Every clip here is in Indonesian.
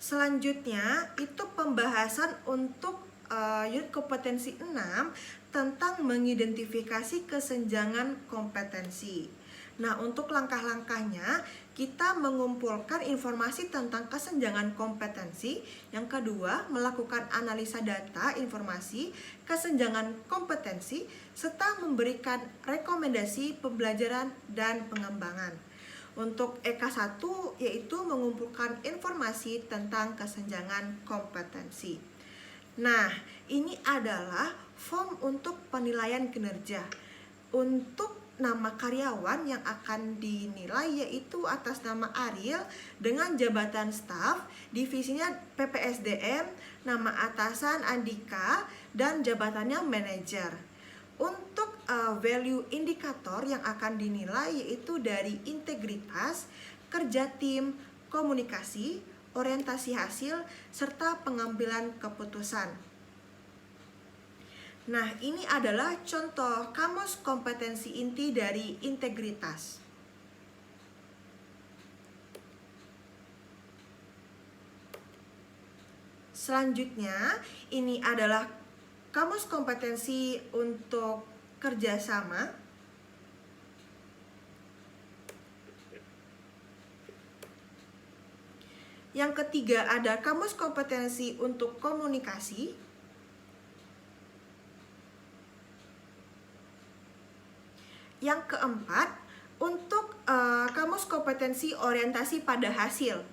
Selanjutnya itu pembahasan untuk unit kompetensi 6 tentang mengidentifikasi kesenjangan kompetensi. Nah, untuk langkah-langkahnya kita mengumpulkan informasi tentang kesenjangan kompetensi. Yang kedua, melakukan analisa data informasi kesenjangan kompetensi serta memberikan rekomendasi pembelajaran dan pengembangan. Untuk EK1 yaitu mengumpulkan informasi tentang kesenjangan kompetensi. Nah, ini adalah form untuk penilaian kinerja. Untuk nama karyawan yang akan dinilai yaitu atas nama Ariel dengan jabatan staf, divisinya PPSDM, nama atasan Andika, dan jabatannya manajer. Untuk value indikator yang akan dinilai yaitu dari integritas, kerja tim, komunikasi, orientasi hasil, serta pengambilan keputusan. Nah, ini adalah contoh kamus kompetensi inti dari integritas. Selanjutnya, ini adalah kamus kompetensi untuk kerjasama. Yang ketiga ada kamus kompetensi untuk komunikasi. Yang keempat, untuk kamus kompetensi orientasi pada hasil.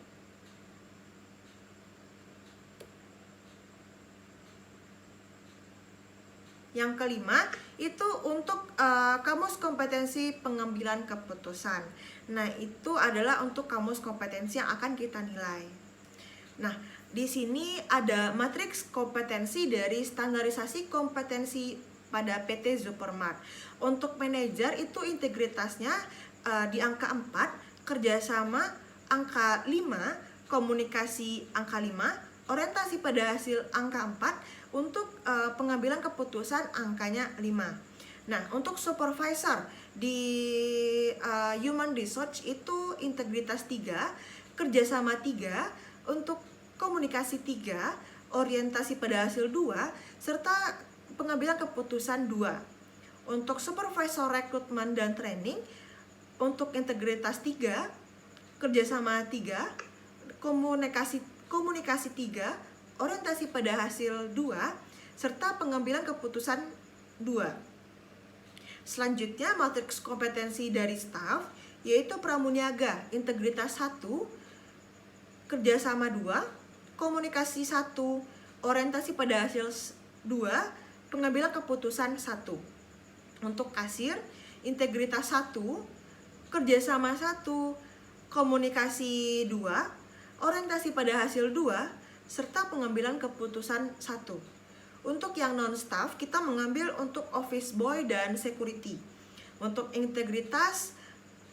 Yang kelima, itu untuk kamus kompetensi pengambilan keputusan. Nah, itu adalah untuk kamus kompetensi yang akan kita nilai. Nah, di sini ada matriks kompetensi dari standarisasi kompetensi pada PT Supermart. Untuk manajer itu integritasnya di angka 4, kerjasama angka 5, komunikasi angka 5, orientasi pada hasil angka 4, untuk pengambilan keputusan angkanya 5. Nah, untuk supervisor di human research itu integritas 3, kerjasama 3, untuk komunikasi 3, orientasi pada hasil 2, serta pengambilan keputusan 2. Untuk supervisor rekrutmen dan training, untuk integritas 3, kerjasama 3, komunikasi 3, orientasi pada hasil 2, serta pengambilan keputusan 2. Selanjutnya matriks kompetensi dari staf yaitu pramuniaga, integritas 1, kerjasama 2, komunikasi 1, orientasi pada hasil 2, pengambilan keputusan 1. Untuk kasir, integritas 1, kerjasama 1, komunikasi 2, orientasi pada hasil 2, serta pengambilan keputusan 1. Untuk yang non-staff, kita mengambil untuk office boy dan security. Untuk integritas,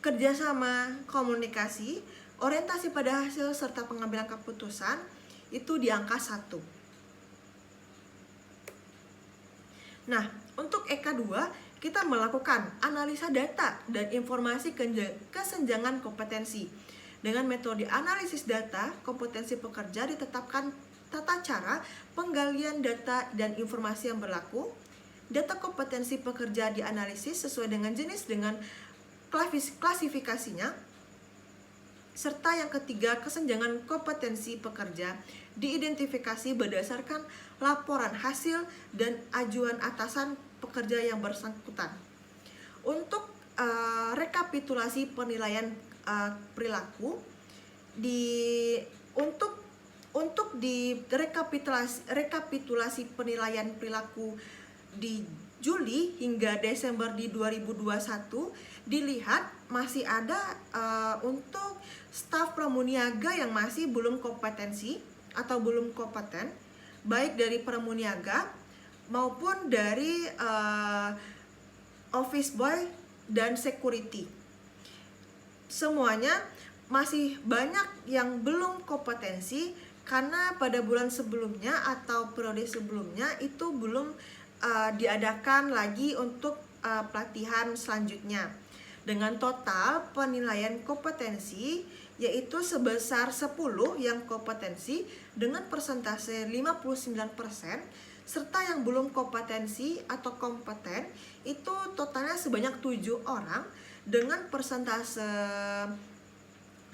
kerjasama, komunikasi, orientasi pada hasil, serta pengambilan keputusan, itu di angka 1. Nah, untuk EK2 kita melakukan analisa data dan informasi kesenjangan kompetensi. Dengan metode analisis data, kompetensi pekerja ditetapkan tata cara penggalian data dan informasi yang berlaku. Data kompetensi pekerja dianalisis sesuai dengan jenis dengan klasifikasinya. Serta yang ketiga, kesenjangan kompetensi pekerja diidentifikasi berdasarkan laporan hasil dan ajuan atasan pekerja yang bersangkutan. Untuk rekapitulasi penilaian perilaku untuk di rekapitulasi penilaian perilaku di Juli hingga Desember di 2021 dilihat masih ada untuk staf pramuniaga yang masih belum kompetensi atau belum kompeten, baik dari pramuniaga maupun dari office boy dan security. Semuanya masih banyak yang belum kompetensi karena pada bulan sebelumnya atau periode sebelumnya itu belum diadakan lagi untuk pelatihan selanjutnya. Dengan total penilaian kompetensi yaitu sebesar 10 yang kompetensi dengan persentase 59%, serta yang belum kompetensi atau kompeten itu totalnya sebanyak 7 orang dengan persentase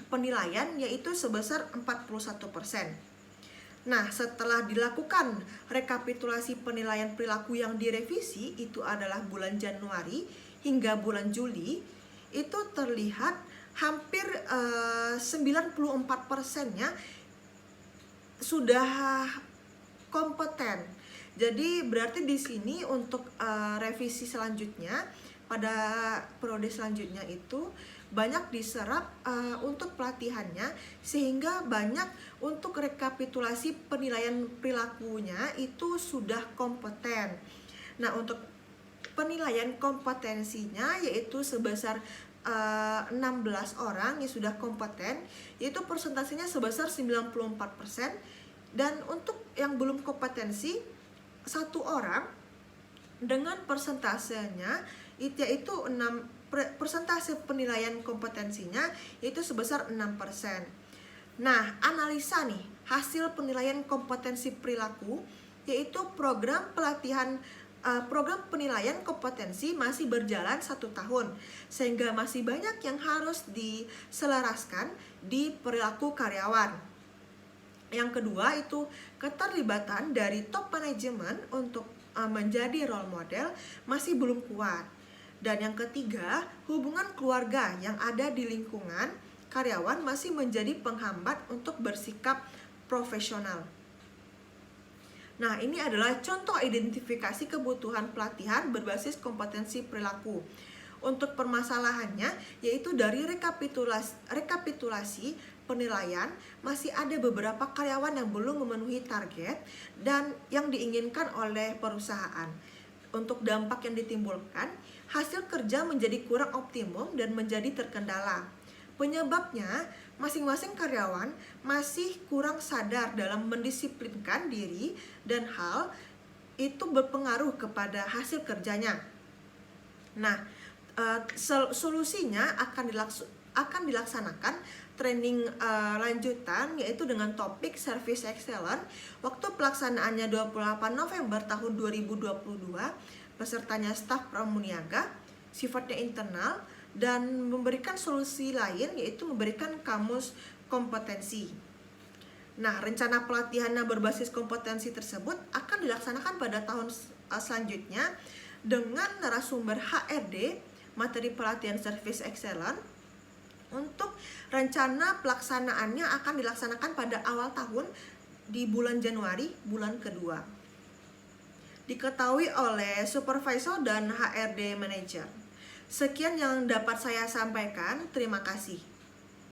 penilaian yaitu sebesar 41%. Nah, setelah dilakukan rekapitulasi penilaian perilaku yang direvisi, itu adalah bulan Januari hingga bulan Juli, itu terlihat hampir 94%-nya sudah kompeten. Jadi berarti di sini untuk revisi selanjutnya pada periode selanjutnya itu banyak diserap untuk pelatihannya, sehingga banyak untuk rekapitulasi penilaian perilakunya itu sudah kompeten. Nah, untuk penilaian kompetensinya yaitu sebesar 16 orang yang sudah kompeten, yaitu persentasenya sebesar 94%, dan untuk yang belum kompetensi 1 orang dengan persentasenya yaitu persentase penilaian kompetensinya yaitu sebesar 6%. Nah, analisa nih hasil penilaian kompetensi perilaku, yaitu program penilaian kompetensi masih berjalan 1 tahun, sehingga masih banyak yang harus diselaraskan di perilaku karyawan. Yang kedua itu keterlibatan dari top manajemen untuk menjadi role model masih belum kuat. Dan yang ketiga, hubungan keluarga yang ada di lingkungan karyawan masih menjadi penghambat untuk bersikap profesional. Nah, ini adalah contoh identifikasi kebutuhan pelatihan berbasis kompetensi perilaku. Untuk permasalahannya, yaitu dari rekapitulasi penilaian, masih ada beberapa karyawan yang belum memenuhi target dan yang diinginkan oleh perusahaan. Untuk dampak yang ditimbulkan, hasil kerja menjadi kurang optimum dan menjadi terkendala. Penyebabnya, masing-masing karyawan masih kurang sadar dalam mendisiplinkan diri, dan hal itu berpengaruh kepada hasil kerjanya. Nah, solusinya akan dilaksanakan training lanjutan, yaitu dengan topik Service Excellence. Waktu pelaksanaannya 28 November tahun 2022, pesertanya staf pramuniaga, sifatnya internal, dan memberikan solusi lain yaitu memberikan kamus kompetensi. Nah, rencana pelatihan berbasis kompetensi tersebut akan dilaksanakan pada tahun selanjutnya dengan narasumber HRD, materi pelatihan Service Excellence. Untuk rencana pelaksanaannya akan dilaksanakan pada awal tahun di bulan Januari, bulan kedua. Diketahui oleh supervisor dan HRD manager. Sekian yang dapat saya sampaikan. Terima kasih.